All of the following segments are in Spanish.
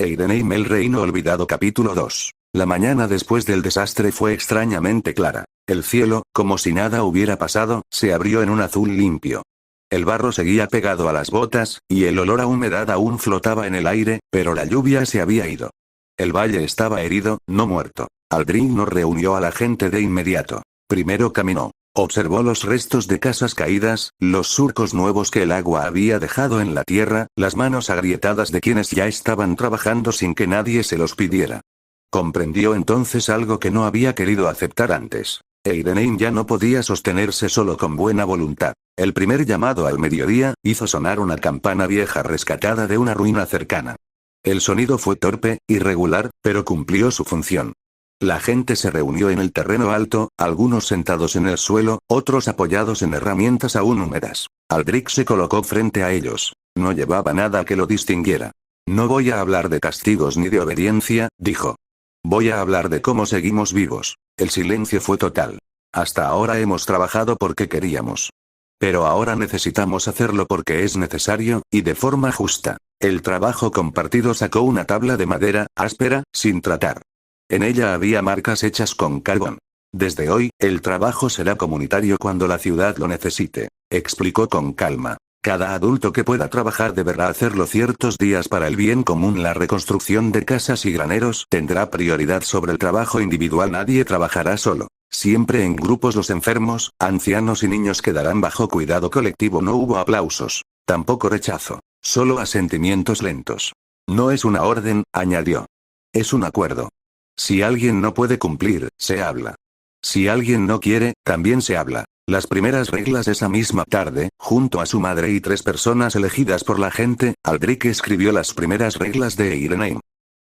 Eidenheim, el reino olvidado. Capítulo 2. La mañana después del desastre fue extrañamente clara. El cielo, como si nada hubiera pasado, se abrió en un azul limpio. El barro seguía pegado a las botas, y el olor a humedad aún flotaba en el aire, pero la lluvia se había ido. El valle estaba herido, no muerto. Aldrich no reunió a la gente de inmediato. Primero caminó. Observó los restos de casas caídas, los surcos nuevos que el agua había dejado en la tierra, las manos agrietadas de quienes ya estaban trabajando sin que nadie se los pidiera. Comprendió entonces algo que no había querido aceptar antes. Eidenheim ya no podía sostenerse solo con buena voluntad. El primer llamado al mediodía hizo sonar una campana vieja rescatada de una ruina cercana. El sonido fue torpe, irregular, pero cumplió su función. La gente se reunió en el terreno alto, algunos sentados en el suelo, otros apoyados en herramientas aún húmedas. Aldrich se colocó frente a ellos. No llevaba nada que lo distinguiera. No voy a hablar de castigos ni de obediencia, dijo. Voy a hablar de cómo seguimos vivos. El silencio fue total. Hasta ahora hemos trabajado porque queríamos. Pero ahora necesitamos hacerlo porque es necesario, y de forma justa. El trabajo compartido sacó una tabla de madera, áspera, sin tratar. En ella había marcas hechas con carbón. Desde hoy, el trabajo será comunitario cuando la ciudad lo necesite, explicó con calma. Cada adulto que pueda trabajar deberá hacerlo ciertos días para el bien común. La reconstrucción de casas y graneros tendrá prioridad sobre el trabajo individual. Nadie trabajará solo. Siempre en grupos. Los enfermos, ancianos y niños quedarán bajo cuidado colectivo. No hubo aplausos. Tampoco rechazo. Solo asentimientos lentos. No es una orden, añadió. Es un acuerdo. Si alguien no puede cumplir, se habla. Si alguien no quiere, también se habla. Las primeras reglas esa misma tarde, junto a su madre y 3 personas elegidas por la gente, Aldrich escribió las primeras reglas de Eidenheim.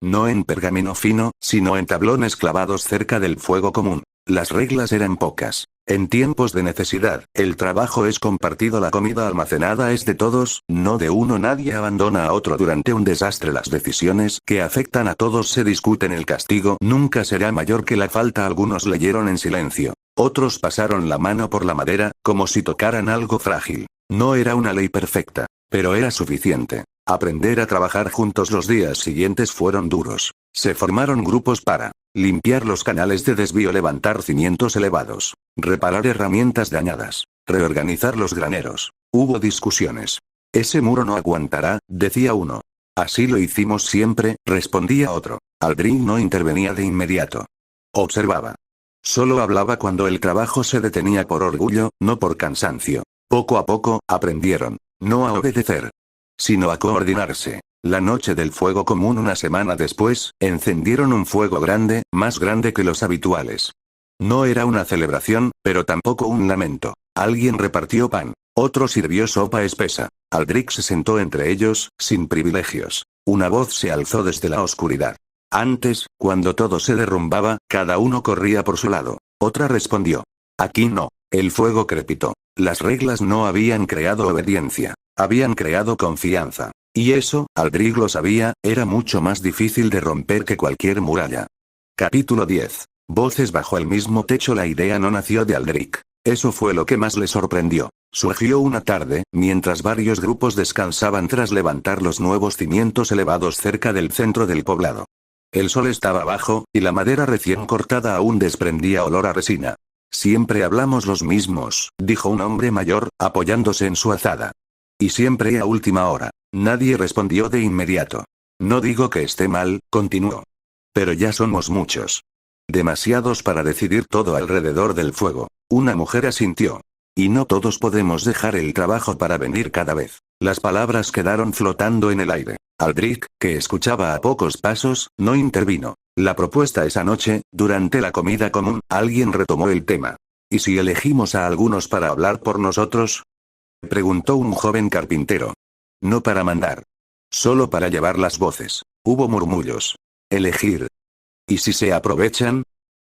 No en pergamino fino, sino en tablones clavados cerca del fuego común. Las reglas eran pocas. En tiempos de necesidad, el trabajo es compartido. La comida almacenada es de todos, no de uno. Nadie abandona a otro durante un desastre. Las decisiones que afectan a todos se discuten. El castigo nunca será mayor que la falta. Algunos leyeron en silencio. Otros pasaron la mano por la madera, como si tocaran algo frágil. No era una ley perfecta, pero era suficiente. Aprender a trabajar juntos. Los días siguientes fueron duros. Se formaron grupos para limpiar los canales de desvío, levantar cimientos elevados, reparar herramientas dañadas, reorganizar los graneros. Hubo discusiones. Ese muro no aguantará, decía uno. Así lo hicimos siempre, respondía otro. Aldrich no intervenía de inmediato. Observaba. Solo hablaba cuando el trabajo se detenía por orgullo, no por cansancio. Poco a poco, aprendieron. No a obedecer, sino a coordinarse. La noche del fuego común. Una semana después, encendieron un fuego grande, más grande que los habituales. No era una celebración, pero tampoco un lamento. Alguien repartió pan. Otro sirvió sopa espesa. Aldrich se sentó entre ellos, sin privilegios. Una voz se alzó desde la oscuridad. Antes, cuando todo se derrumbaba, cada uno corría por su lado. Otra respondió. Aquí no. El fuego crepitó. Las reglas no habían creado obediencia. Habían creado confianza. Y eso, Aldrich lo sabía, era mucho más difícil de romper que cualquier muralla. Capítulo 10. Voces bajo el mismo techo. La idea no nació de Aldrich. Eso fue lo que más le sorprendió. Surgió una tarde, mientras varios grupos descansaban tras levantar los nuevos cimientos elevados cerca del centro del poblado. El sol estaba bajo, y la madera recién cortada aún desprendía olor a resina. Siempre hablamos los mismos, dijo un hombre mayor, apoyándose en su azada. Y siempre a última hora. Nadie respondió de inmediato. No digo que esté mal, continuó. Pero ya somos muchos. Demasiados para decidir todo alrededor del fuego. Una mujer asintió. Y no todos podemos dejar el trabajo para venir cada vez. Las palabras quedaron flotando en el aire. Aldrich, que escuchaba a pocos pasos, no intervino. La propuesta esa noche, durante la comida común, alguien retomó el tema. ¿Y si elegimos a algunos para hablar por nosotros?, preguntó un joven carpintero. No para mandar. Solo para llevar las voces. Hubo murmullos. Elegir. ¿Y si se aprovechan?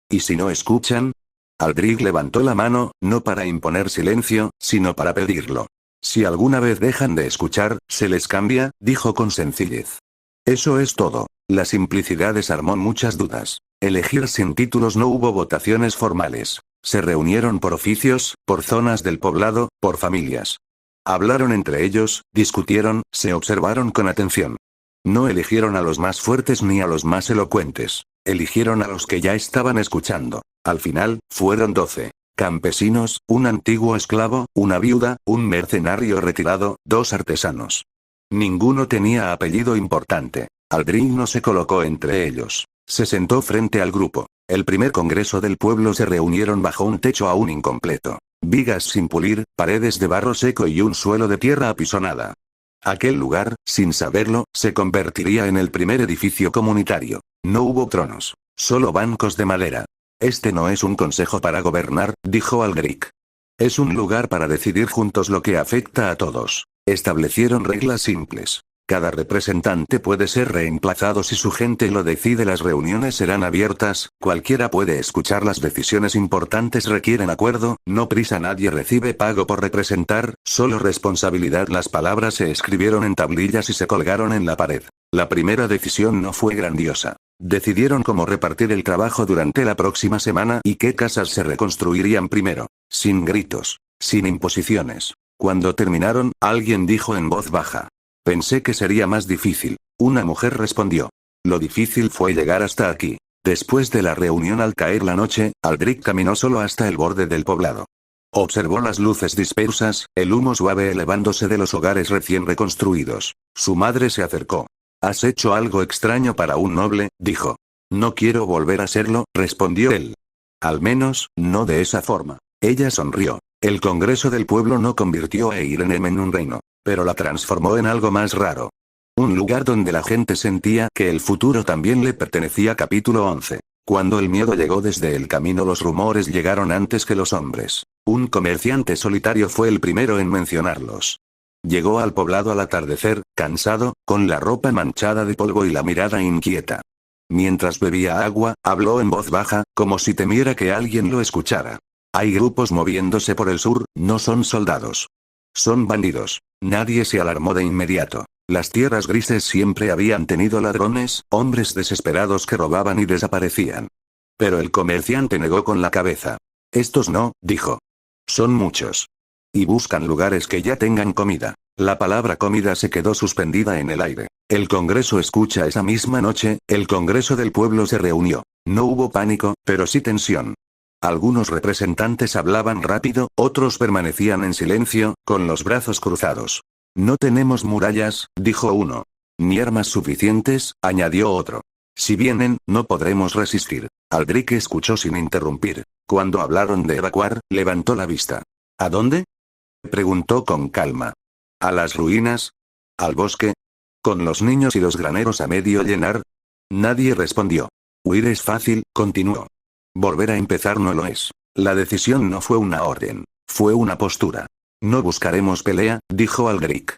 ¿Y si no escuchan? Aldrich levantó la mano, no para imponer silencio, sino para pedirlo. Si alguna vez dejan de escuchar, se les cambia, dijo con sencillez. Eso es todo. La simplicidad desarmó muchas dudas. Elegir sin títulos. No hubo votaciones formales. Se reunieron por oficios, por zonas del poblado, por familias. Hablaron entre ellos, discutieron, se observaron con atención. No eligieron a los más fuertes ni a los más elocuentes. Eligieron a los que ya estaban escuchando. Al final, fueron 12. Campesinos, un antiguo esclavo, una viuda, un mercenario retirado, 2 artesanos. Ninguno tenía apellido importante. Aldrich no se colocó entre ellos. Se sentó frente al grupo. El primer congreso del pueblo se reunieron bajo un techo aún incompleto. Vigas sin pulir, paredes de barro seco y un suelo de tierra apisonada. Aquel lugar, sin saberlo, se convertiría en el primer edificio comunitario. No hubo tronos. Solo bancos de madera. Este no es un consejo para gobernar, dijo Aldrich. Es un lugar para decidir juntos lo que afecta a todos. Establecieron reglas simples. Cada representante puede ser reemplazado si su gente lo decide. Las reuniones serán abiertas, cualquiera puede escuchar. Las decisiones importantes requieren acuerdo, no prisa. Nadie recibe pago por representar, solo responsabilidad. Las palabras se escribieron en tablillas y se colgaron en la pared. La primera decisión no fue grandiosa. Decidieron cómo repartir el trabajo durante la próxima semana y qué casas se reconstruirían primero. Sin gritos. Sin imposiciones. Cuando terminaron, alguien dijo en voz baja. Pensé que sería más difícil. Una mujer respondió. Lo difícil fue llegar hasta aquí. Después de la reunión al caer la noche, Aldrich caminó solo hasta el borde del poblado. Observó las luces dispersas, el humo suave elevándose de los hogares recién reconstruidos. Su madre se acercó. «Has hecho algo extraño para un noble», dijo. «No quiero volver a serlo», respondió él. «Al menos, no de esa forma». Ella sonrió. El Congreso del Pueblo no convirtió a Eirenem en un reino, pero la transformó en algo más raro. Un lugar donde la gente sentía que el futuro también le pertenecía. Capítulo 11. Cuando el miedo llegó desde el camino, los rumores llegaron antes que los hombres. Un comerciante solitario fue el primero en mencionarlos. Llegó al poblado al atardecer, cansado, con la ropa manchada de polvo y la mirada inquieta. Mientras bebía agua, habló en voz baja, como si temiera que alguien lo escuchara. Hay grupos moviéndose por el sur, no son soldados. Son bandidos. Nadie se alarmó de inmediato. Las tierras grises siempre habían tenido ladrones, hombres desesperados que robaban y desaparecían. Pero el comerciante negó con la cabeza. Estos no, dijo. Son muchos. Y buscan lugares que ya tengan comida. La palabra comida se quedó suspendida en el aire. El Congreso escucha. Esa misma noche, el Congreso del Pueblo se reunió. No hubo pánico, pero sí tensión. Algunos representantes hablaban rápido, otros permanecían en silencio, con los brazos cruzados. No tenemos murallas, dijo uno. Ni armas suficientes, añadió otro. Si vienen, no podremos resistir. Aldrich escuchó sin interrumpir. Cuando hablaron de evacuar, levantó la vista. ¿A dónde?, preguntó con calma. ¿A las ruinas? ¿Al bosque? ¿Con los niños y los graneros a medio llenar? Nadie respondió. Huir es fácil, continuó. Volver a empezar no lo es. La decisión no fue una orden. Fue una postura. No buscaremos pelea, dijo Aldrich.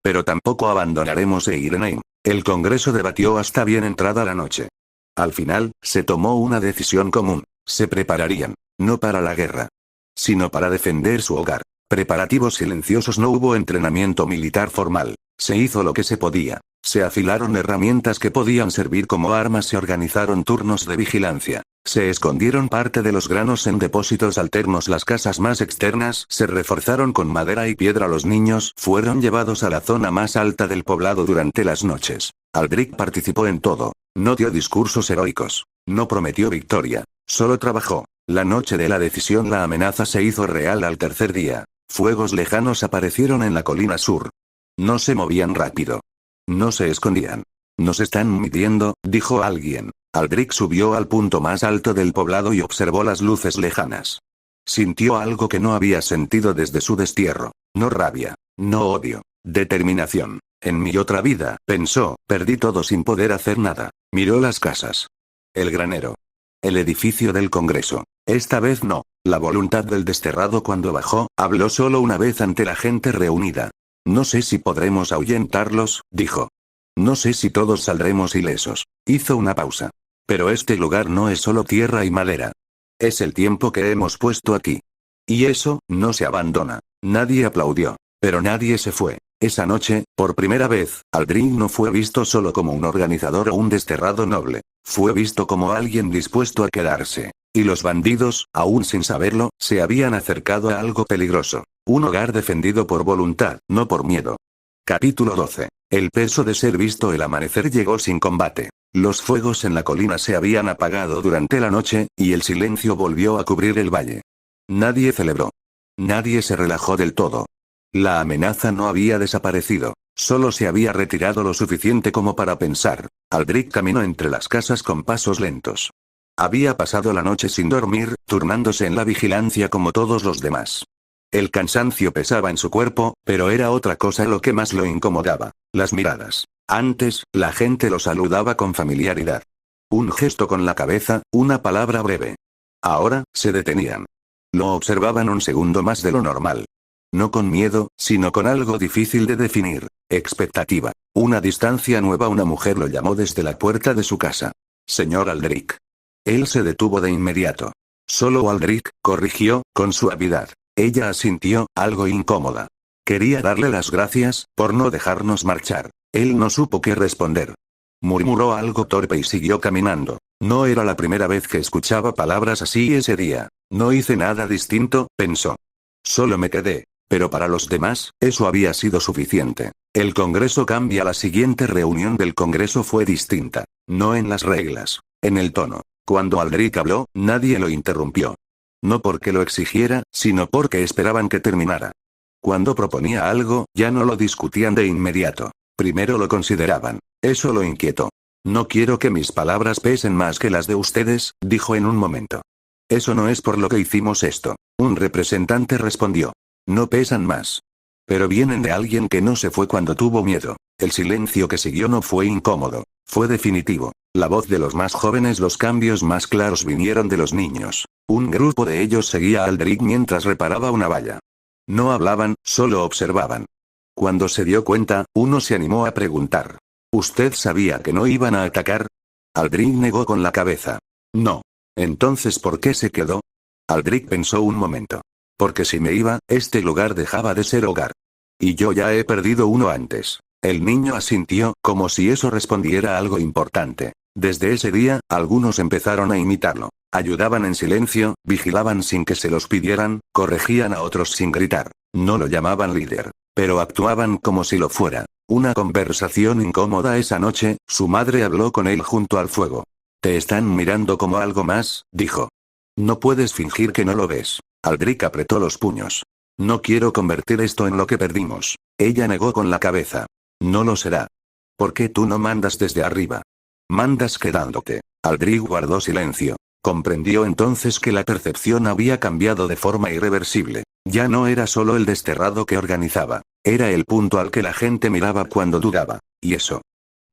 Pero tampoco abandonaremos Eirenem. El Congreso debatió hasta bien entrada la noche. Al final, se tomó una decisión común. Se prepararían. No para la guerra, sino para defender su hogar. Preparativos silenciosos. No hubo entrenamiento militar formal. Se hizo lo que se podía. Se afilaron herramientas que podían servir como armas. Se organizaron turnos de vigilancia. Se escondieron parte de los granos en depósitos alternos. Las casas más externas se reforzaron con madera y piedra. Los niños fueron llevados a la zona más alta del poblado durante las noches. Aldrich participó en todo. No dio discursos heroicos. No prometió victoria. Solo trabajó. La noche de la decisión la amenaza se hizo real al tercer día. Fuegos lejanos aparecieron en la colina sur. No se movían rápido. No se escondían. Nos están midiendo, dijo alguien. Aldrich subió al punto más alto del poblado y observó las luces lejanas. Sintió algo que no había sentido desde su destierro. No rabia. No odio. Determinación. En mi otra vida, pensó, perdí todo sin poder hacer nada. Miró las casas. El granero. El edificio del Congreso. Esta vez no. La voluntad del desterrado. Cuando bajó, habló solo una vez ante la gente reunida. No sé si podremos ahuyentarlos, dijo. No sé si todos saldremos ilesos. Hizo una pausa. Pero este lugar no es solo tierra y madera. Es el tiempo que hemos puesto aquí. Y eso, no se abandona. Nadie aplaudió. Pero nadie se fue. Esa noche, por primera vez, Aldrich no fue visto solo como un organizador o un desterrado noble. Fue visto como alguien dispuesto a quedarse. Y los bandidos, aún sin saberlo, se habían acercado a algo peligroso. Un hogar defendido por voluntad, no por miedo. Capítulo 12. El peso de ser visto el amanecer llegó sin combate. Los fuegos en la colina se habían apagado durante la noche, y el silencio volvió a cubrir el valle. Nadie celebró. Nadie se relajó del todo. La amenaza no había desaparecido, solo se había retirado lo suficiente como para pensar. Aldrich caminó entre las casas con pasos lentos. Había pasado la noche sin dormir, turnándose en la vigilancia como todos los demás. El cansancio pesaba en su cuerpo, pero era otra cosa lo que más lo incomodaba: las miradas. Antes, la gente lo saludaba con familiaridad. Un gesto con la cabeza, una palabra breve. Ahora, se detenían. Lo observaban un segundo más de lo normal. No con miedo, sino con algo difícil de definir: expectativa. Una distancia nueva. Una mujer lo llamó desde la puerta de su casa. Señor Aldrich. Él se detuvo de inmediato. Solo Aldrich, corrigió, con suavidad. Ella asintió, algo incómoda. Quería darle las gracias, por no dejarnos marchar. Él no supo qué responder. Murmuró algo torpe y siguió caminando. No era la primera vez que escuchaba palabras así ese día. No hice nada distinto, pensó. Solo me quedé. Pero para los demás, eso había sido suficiente. El Congreso cambia. La siguiente reunión del Congreso fue distinta. No en las reglas, en el tono. Cuando Aldrich habló, nadie lo interrumpió. No porque lo exigiera, sino porque esperaban que terminara. Cuando proponía algo, ya no lo discutían de inmediato. Primero lo consideraban. Eso lo inquietó. No quiero que mis palabras pesen más que las de ustedes, dijo en un momento. Eso no es por lo que hicimos esto. Un representante respondió. No pesan más. Pero vienen de alguien que no se fue cuando tuvo miedo. El silencio que siguió no fue incómodo. Fue definitivo. La voz de los más jóvenes. Los cambios más claros vinieron de los niños. Un grupo de ellos seguía a Aldrich mientras reparaba una valla. No hablaban, solo observaban. Cuando se dio cuenta, uno se animó a preguntar. ¿Usted sabía que no iban a atacar? Aldrich negó con la cabeza. No. Entonces, ¿por qué se quedó? Aldrich pensó un momento. Porque si me iba, este lugar dejaba de ser hogar. Y yo ya he perdido uno antes. El niño asintió, como si eso respondiera a algo importante. Desde ese día, algunos empezaron a imitarlo. Ayudaban en silencio, vigilaban sin que se los pidieran, corregían a otros sin gritar. No lo llamaban líder, pero actuaban como si lo fuera. Una conversación incómoda esa noche, su madre habló con él junto al fuego. Te están mirando como algo más, dijo. No puedes fingir que no lo ves. Aldrich apretó los puños. No quiero convertir esto en lo que perdimos. Ella negó con la cabeza. No lo será. ¿Por qué tú no mandas desde arriba? Mandas quedándote. Aldrich guardó silencio. Comprendió entonces que la percepción había cambiado de forma irreversible. Ya no era solo el desterrado que organizaba. Era el punto al que la gente miraba cuando dudaba. Y eso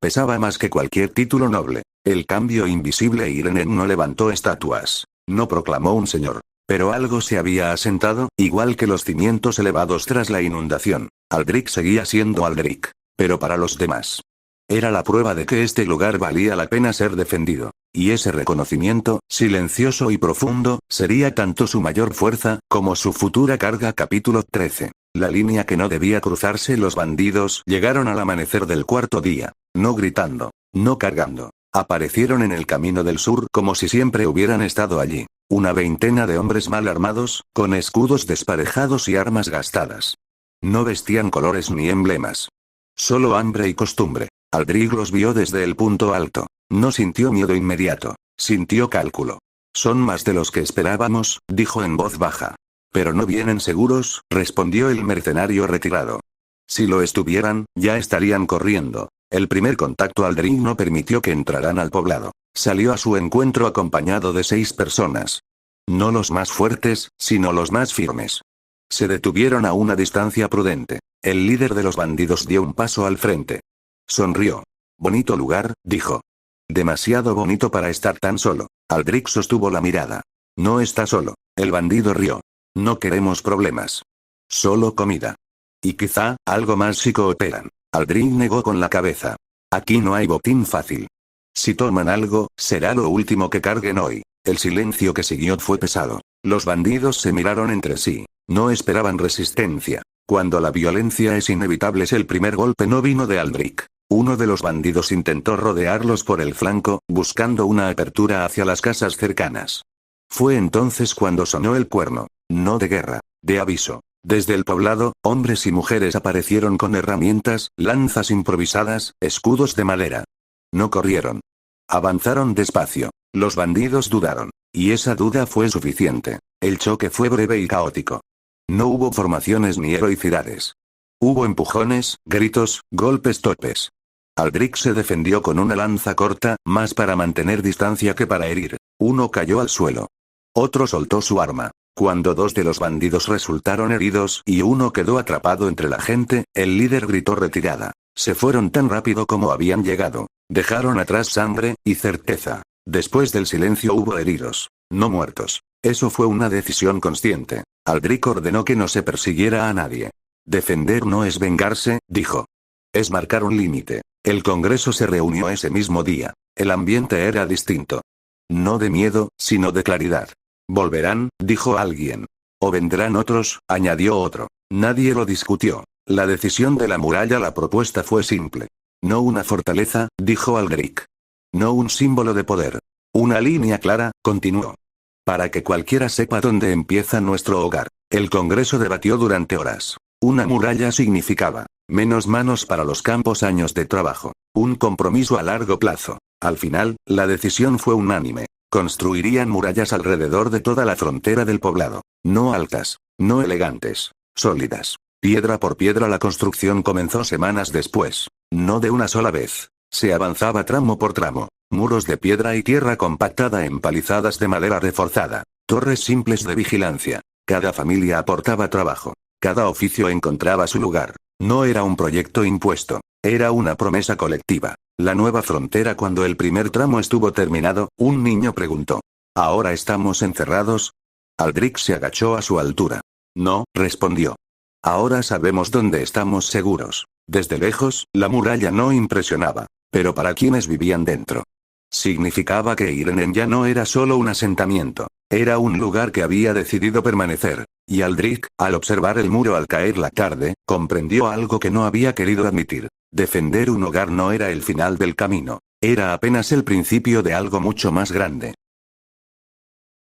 pesaba más que cualquier título noble. El cambio invisible. Irene no levantó estatuas. No proclamó un señor. Pero algo se había asentado, igual que los cimientos elevados tras la inundación. Aldrich seguía siendo Aldrich. Pero para los demás. Era la prueba de que este lugar valía la pena ser defendido. Y ese reconocimiento, silencioso y profundo, sería tanto su mayor fuerza, como su futura carga. Capítulo 13. La línea que no debía cruzarse. Los bandidos llegaron al amanecer del cuarto día. No gritando. No cargando. Aparecieron en el camino del sur como si siempre hubieran estado allí. Una veintena de hombres mal armados, con escudos desparejados y armas gastadas. No vestían colores ni emblemas. Solo hambre y costumbre. Aldrich los vio desde el punto alto. No sintió miedo inmediato. Sintió cálculo. Son más de los que esperábamos, dijo en voz baja. Pero no vienen seguros, respondió el mercenario retirado. Si lo estuvieran, ya estarían corriendo. El primer contacto. Aldrich no permitió que entraran al poblado. Salió a su encuentro acompañado de 6 personas. No los más fuertes, sino los más firmes. Se detuvieron a una distancia prudente. El líder de los bandidos dio un paso al frente. Sonrió. Bonito lugar, dijo. Demasiado bonito para estar tan solo. Aldrich sostuvo la mirada. No está solo. El bandido rió. No queremos problemas. Solo comida. Y quizá, algo más si cooperan. Aldrich negó con la cabeza. Aquí no hay botín fácil. Si toman algo, será lo último que carguen hoy. El silencio que siguió fue pesado. Los bandidos se miraron entre sí. No esperaban resistencia. Cuando la violencia es inevitable. El primer golpe no vino de Aldrich. Uno de los bandidos intentó rodearlos por el flanco, buscando una apertura hacia las casas cercanas. Fue entonces cuando sonó el cuerno. No de guerra, de aviso. Desde el poblado, hombres y mujeres aparecieron con herramientas, lanzas improvisadas, escudos de madera. No corrieron. Avanzaron despacio. Los bandidos dudaron. Y esa duda fue suficiente. El choque fue breve y caótico. No hubo formaciones ni heroicidades. Hubo empujones, gritos, golpes torpes. Aldrich se defendió con una lanza corta, más para mantener distancia que para herir. Uno cayó al suelo. Otro soltó su arma. Cuando dos de los bandidos resultaron heridos y uno quedó atrapado entre la gente, el líder gritó retirada. Se fueron tan rápido como habían llegado. Dejaron atrás sangre y certeza. Después del silencio hubo heridos, no muertos. Eso fue una decisión consciente. Aldrich ordenó que no se persiguiera a nadie. Defender no es vengarse, dijo. Es marcar un límite. El Congreso se reunió ese mismo día. El ambiente era distinto. No de miedo, sino de claridad. Volverán, dijo alguien. O vendrán otros, añadió otro. Nadie lo discutió. La decisión de la muralla, la propuesta fue simple. No una fortaleza, dijo Aldrich. No un símbolo de poder. Una línea clara, continuó. Para que cualquiera sepa dónde empieza nuestro hogar. El Congreso debatió durante horas. Una muralla significaba menos manos para los campos, años de trabajo. Un compromiso a largo plazo. Al final, la decisión fue unánime. Construirían murallas alrededor de toda la frontera del poblado. No altas, no elegantes, sólidas. Piedra por piedra la construcción comenzó semanas después. No de una sola vez. Se avanzaba tramo por tramo. Muros de piedra y tierra compactada en palizadas de madera reforzada. Torres simples de vigilancia. Cada familia aportaba trabajo. Cada oficio encontraba su lugar. No era un proyecto impuesto. Era una promesa colectiva. La nueva frontera. Cuando el primer tramo estuvo terminado, un niño preguntó. ¿Ahora estamos encerrados? Aldrich se agachó a su altura. No, respondió. Ahora sabemos dónde estamos seguros. Desde lejos, la muralla no impresionaba. Pero para quienes vivían dentro. Significaba que Irenen ya no era solo un asentamiento. Era un lugar que había decidido permanecer. Y Aldrich, al observar el muro al caer la tarde, comprendió algo que no había querido admitir. Defender un hogar no era el final del camino. Era apenas el principio de algo mucho más grande.